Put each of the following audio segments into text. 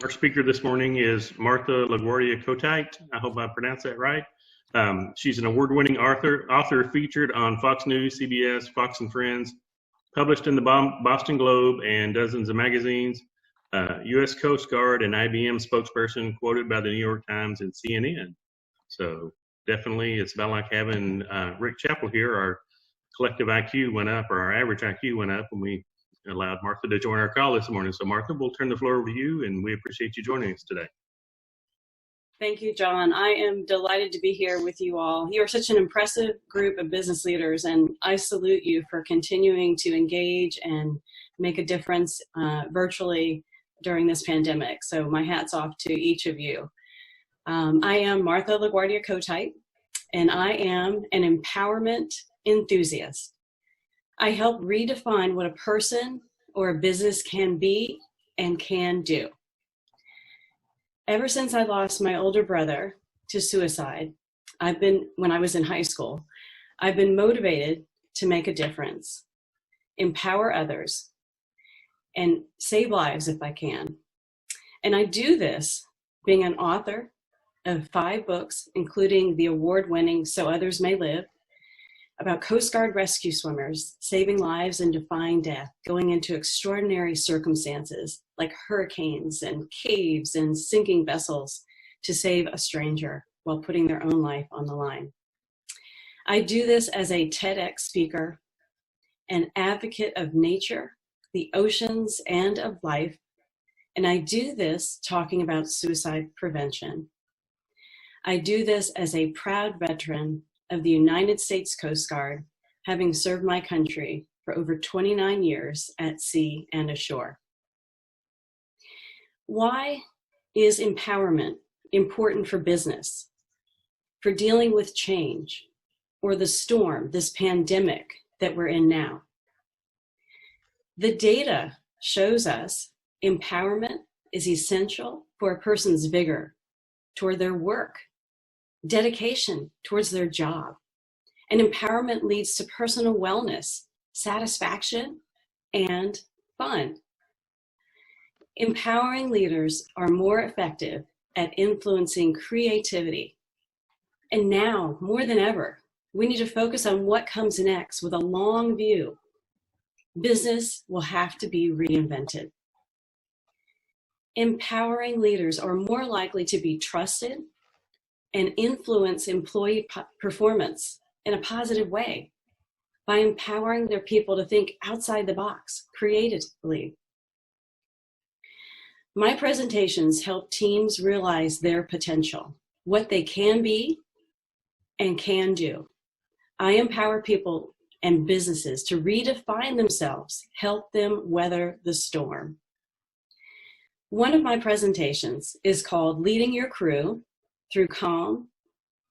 Our speaker this morning is Martha LaGuardia-Kotite. I hope I pronounced that right. She's an award-winning author featured on Fox News, CBS, Fox and Friends, published in the Boston Globe and dozens of magazines, U.S. Coast Guard and IBM spokesperson, quoted by the New York Times and CNN. So definitely it's about like having Rick Chappell here. Our collective IQ went up, or our average IQ went up when we allowed Martha to join our call this morning. So Martha, we'll turn the floor over to you, and we appreciate you joining us today. Thank you, John. I am delighted to be here with you all. You are such an impressive group of business leaders, and I salute you for continuing to engage and make a difference virtually during this pandemic. So my hat's off to each of you. I am Martha LaGuardia-Kotite, and I am an empowerment enthusiast. I help redefine what a person or a business can be and can do. Ever since I lost my older brother to suicide, when I was in high school, I've been motivated to make a difference, empower others, and save lives if I can. And I do this being an author of 5 books, including the award-winning So Others May Live, about Coast Guard rescue swimmers saving lives and defying death, going into extraordinary circumstances like hurricanes and caves and sinking vessels to save a stranger while putting their own life on the line. I do this as a TEDx speaker, an advocate of nature, the oceans, and of life, and I do this talking about suicide prevention. I do this as a proud veteran of the United States Coast Guard, having served my country for over 29 years at sea and ashore. Why is empowerment important for business, for dealing with change, or the storm, this pandemic that we're in now? The data shows us empowerment is essential for a person's vigor toward their work, dedication towards their job, and empowerment leads to personal wellness, satisfaction, and fun. Empowering leaders are more effective at influencing creativity. And now, more than ever, we need to focus on what comes next with a long view. Business will have to be reinvented. Empowering leaders are more likely to be trusted and influence employee performance in a positive way by empowering their people to think outside the box, creatively. My presentations help teams realize their potential, what they can be and can do. I empower people and businesses to redefine themselves, help them weather the storm. One of my presentations is called Leading Your Crew Through Calm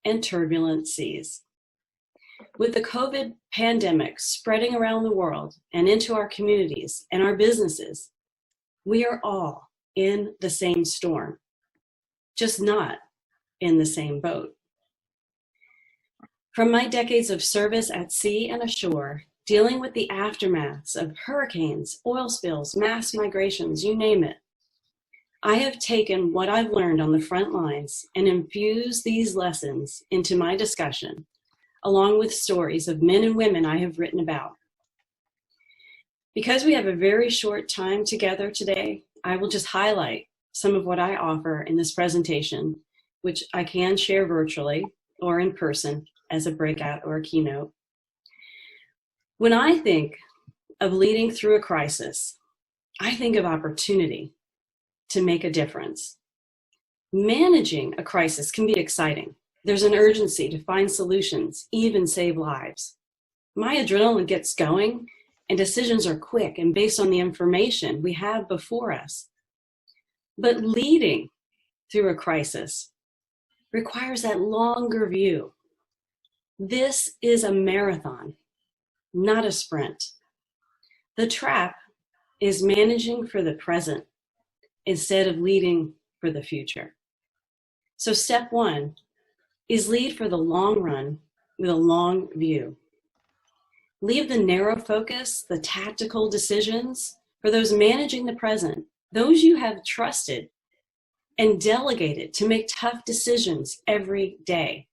and Turbulent Seas. With the COVID pandemic spreading around the world and into our communities and our businesses, we are all in the same storm, just not in the same boat. From my decades of service at sea and ashore, dealing with the aftermaths of hurricanes, oil spills, mass migrations, you name it, I have taken what I've learned on the front lines and infused these lessons into my discussion, along with stories of men and women I have written about. Because we have a very short time together today, I will just highlight some of what I offer in this presentation, which I can share virtually or in person as a breakout or a keynote. When I think of leading through a crisis, I think of opportunity to make a difference. Managing a crisis can be exciting. There's an urgency to find solutions, even save lives. My adrenaline gets going and decisions are quick and based on the information we have before us. But leading through a crisis requires that longer view. This is a marathon, not a sprint. The trap is managing for the present instead of leading for the future. So step 1 is lead for the long run with a long view. Leave the narrow focus, the tactical decisions for those managing the present, those you have trusted and delegated to make tough decisions every day.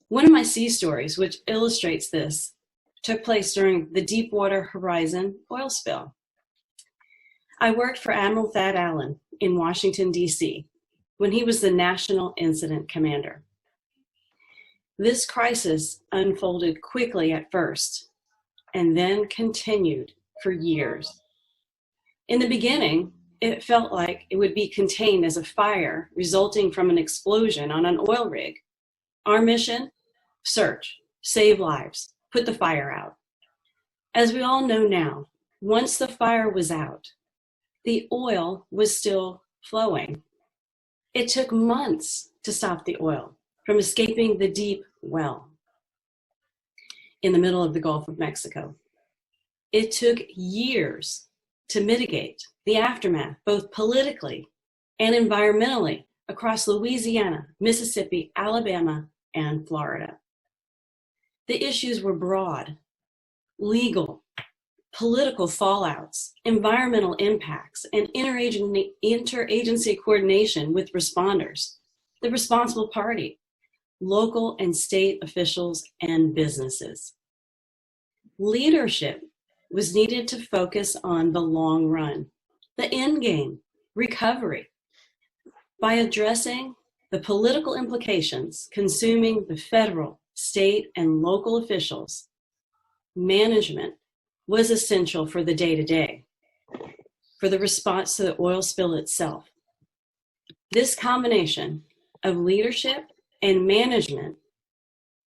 One of my sea stories, which illustrates this, took place during the Deepwater Horizon oil spill. I worked for Admiral Thad Allen in Washington, D.C., when he was the National Incident Commander. This crisis unfolded quickly at first, and then continued for years. In the beginning, it felt like it would be contained as a fire resulting from an explosion on an oil rig. Our mission? Search, save lives, put the fire out. As we all know now, once the fire was out, the oil was still flowing. It took months to stop the oil from escaping the deep well in the middle of the Gulf of Mexico. It took years to mitigate the aftermath, both politically and environmentally, across Louisiana, Mississippi, Alabama, and Florida. The issues were broad: legal, political fallouts, environmental impacts, and interagency coordination with responders, the responsible party, local and state officials, and businesses. Leadership was needed to focus on the long run, the end game, recovery, by addressing the political implications consuming the federal, state, and local officials. Management was essential for the day-to-day, for the response to the oil spill itself. This combination of leadership and management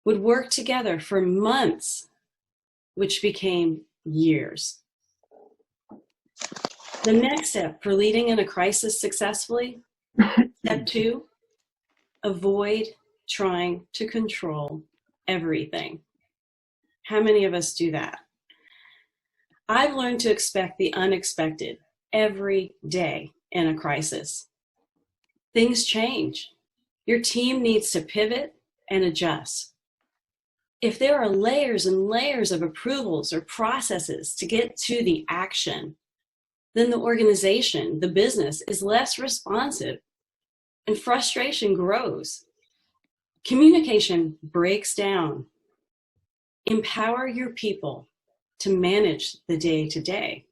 would work together for months, which became years. The next step for leading in a crisis successfully, step 2, avoid trying to control everything. How many of us do that? I've learned to expect the unexpected every day in a crisis. Things change. Your team needs to pivot and adjust. If there are layers and layers of approvals or processes to get to the action, then the organization, the business, is less responsive and frustration grows. Communication breaks down. Empower your people to manage the day-to-day.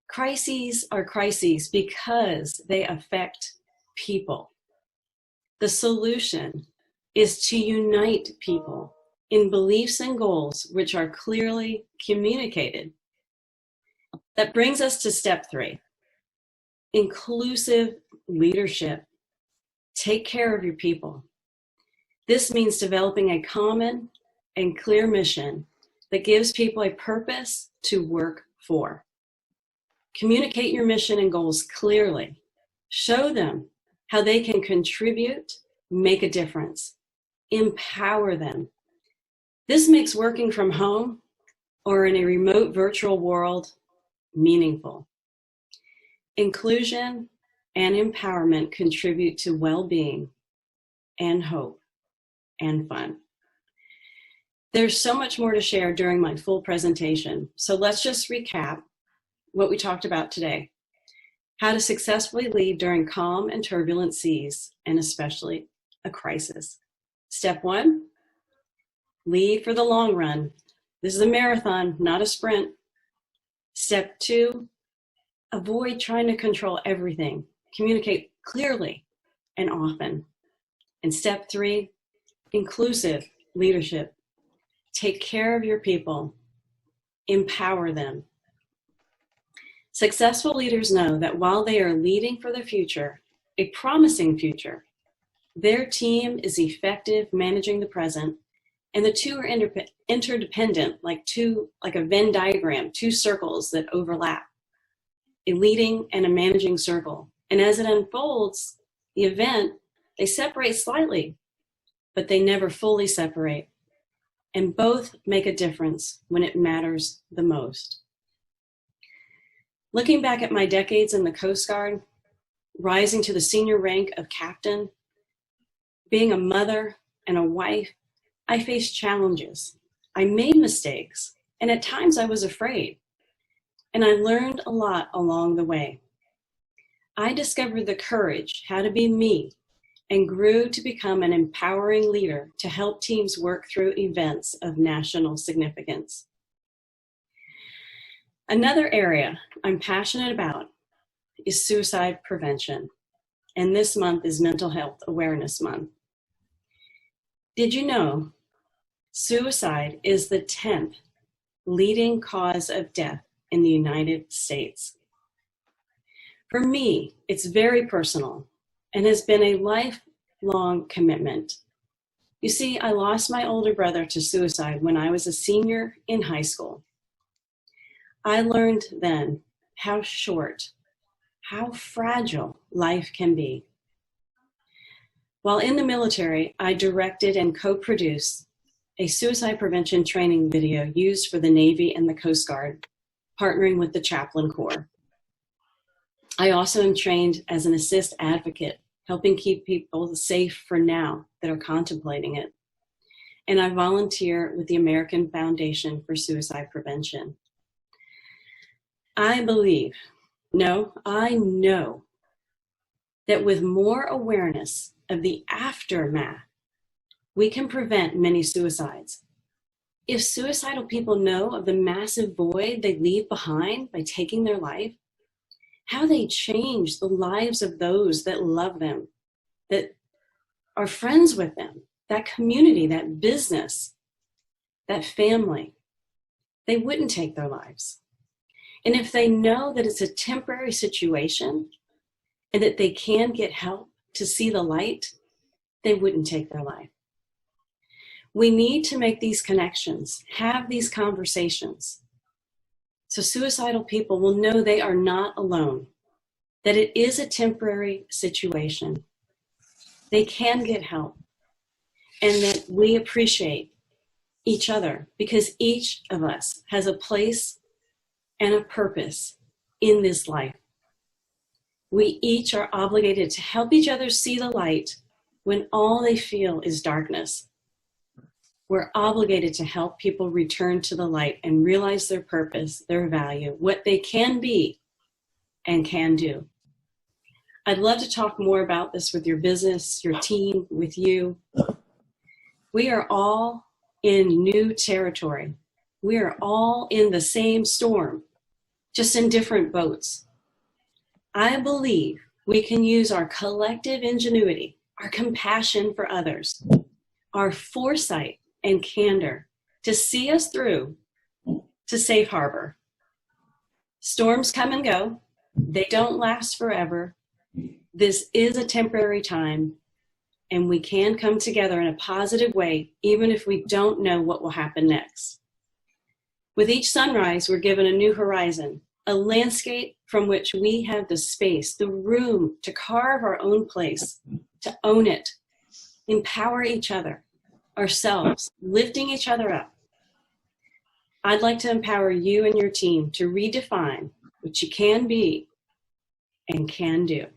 Crises are crises because they affect people. The solution is to unite people in beliefs and goals which are clearly communicated. That brings us to step 3, inclusive leadership. Take care of your people. This means developing a common and clear mission that gives people a purpose to work for. Communicate your mission and goals clearly. Show them how they can contribute, make a difference. Empower them. This makes working from home or in a remote virtual world meaningful. Inclusion and empowerment contribute to well-being and hope and fun. There's so much more to share during my full presentation, so let's just recap what we talked about today. How to successfully lead during calm and turbulent seas, and especially a crisis. Step 1, lead for the long run. This is a marathon, not a sprint. Step 2, avoid trying to control everything. Communicate clearly and often. And step 3, inclusive leadership. Take care of your people. Empower them. Successful leaders know that while they are leading for the future, a promising future, their team is effective managing the present, and the two are interdependent, like a Venn diagram, 2 circles that overlap, a leading and a managing circle. And as it unfolds, the event, they separate slightly, but they never fully separate. And both make a difference when it matters the most. Looking back at my decades in the Coast Guard, rising to the senior rank of captain, being a mother and a wife, I faced challenges. I made mistakes, and at times I was afraid. And I learned a lot along the way. I discovered the courage, how to be me, and grew to become an empowering leader to help teams work through events of national significance. Another area I'm passionate about is suicide prevention, and this month is Mental Health Awareness Month. Did you know suicide is the 10th leading cause of death in the United States? For me, it's very personal and has been a lifelong commitment. You see, I lost my older brother to suicide when I was a senior in high school. I learned then how short, how fragile life can be. While in the military, I directed and co-produced a suicide prevention training video used for the Navy and the Coast Guard, partnering with the Chaplain Corps. I also am trained as an assist advocate, helping keep people safe for now that are contemplating it. And I volunteer with the American Foundation for Suicide Prevention. I know that with more awareness of the aftermath, we can prevent many suicides. If suicidal people know of the massive void they leave behind by taking their life, how they change the lives of those that love them, that are friends with them, that community, that business, that family, they wouldn't take their lives. And if they know that it's a temporary situation and that they can get help to see the light, they wouldn't take their life. We need to make these connections, have these conversations, so suicidal people will know they are not alone, that it is a temporary situation. They can get help, and that we appreciate each other because each of us has a place and a purpose in this life. We each are obligated to help each other see the light when all they feel is darkness. We're obligated to help people return to the light and realize their purpose, their value, what they can be and can do. I'd love to talk more about this with your business, your team, with you. We are all in new territory. We are all in the same storm, just in different boats. I believe we can use our collective ingenuity, our compassion for others, our foresight and candor to see us through to safe harbor. Storms come and go. They don't last forever. This is a temporary time, and we can come together in a positive way, even if we don't know what will happen next. With each sunrise, we're given a new horizon, a landscape from which we have the space, the room to carve our own place, to own it, empower each other, ourselves, lifting each other up. I'd like to empower you and your team to redefine what you can be and can do.